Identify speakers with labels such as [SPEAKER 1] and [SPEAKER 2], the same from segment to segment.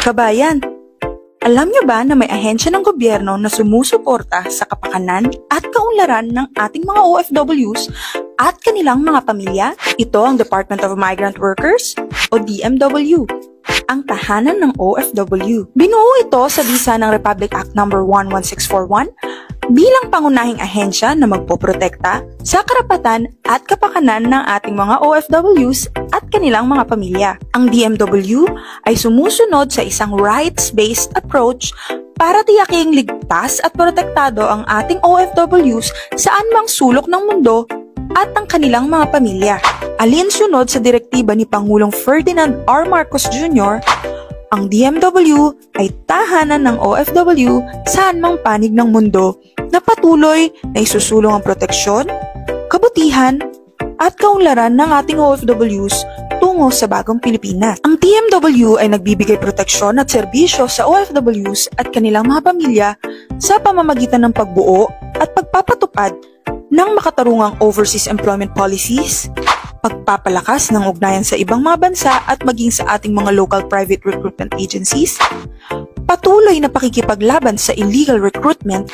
[SPEAKER 1] Kabayan, alam niyo ba na may ahensya ng gobyerno na sumusuporta sa kapakanan at kaunlaran ng ating mga OFWs at kanilang mga pamilya? Ito ang Department of Migrant Workers o DMW, ang tahanan ng OFW. Binuo ito sa bisa ng Republic Act No. 11641 bilang pangunahing ahensya na magpoprotekta sa karapatan at kapakanan ng ating mga OFWs at kanilang mga pamilya. Ang DMW ay sumusunod sa isang rights-based approach para tiyaking ligtas at protektado ang ating OFWs saan mang sulok ng mundo at ang kanilang mga pamilya. Alinsunod sa direktiba ni Pangulong Ferdinand R. Marcos Jr., ang DMW ay tahanan ng OFW saan mang panig ng mundo na patuloy na isusulong ang proteksyon, kabutihan, at kaunlaran ng ating OFWs tungo sa bagong Pilipinas. Ang DMW ay nagbibigay proteksyon at serbisyo sa OFWs at kanilang mga pamilya sa pamamagitan ng pagbuo at pagpapatupad ng makatarungang overseas employment policies, pagpapalakas ng ugnayan sa ibang mga bansa at maging sa ating mga local private recruitment agencies, patuloy na pakikipaglaban sa illegal recruitment,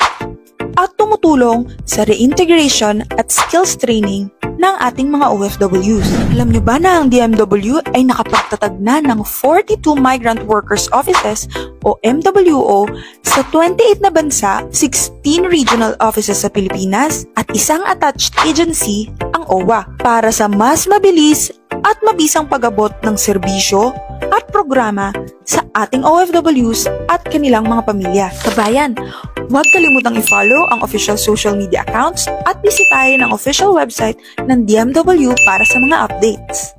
[SPEAKER 1] at tumutulong sa reintegration at skills training ng ating mga OFWs. Alam nyo ba na ang DMW ay nakapagtatag na ng 42 Migrant Workers Offices o MWO sa 28 na bansa, 16 regional offices sa Pilipinas, at isang attached agency, ang OWA, para sa mas mabilis at mabisang pag-abot ng serbisyo at programa sa ating OFWs at kanilang mga pamilya. Kabayan, huwag kalimutang i-follow ang official social media accounts at bisitahin ang official website ng DMW para sa mga updates.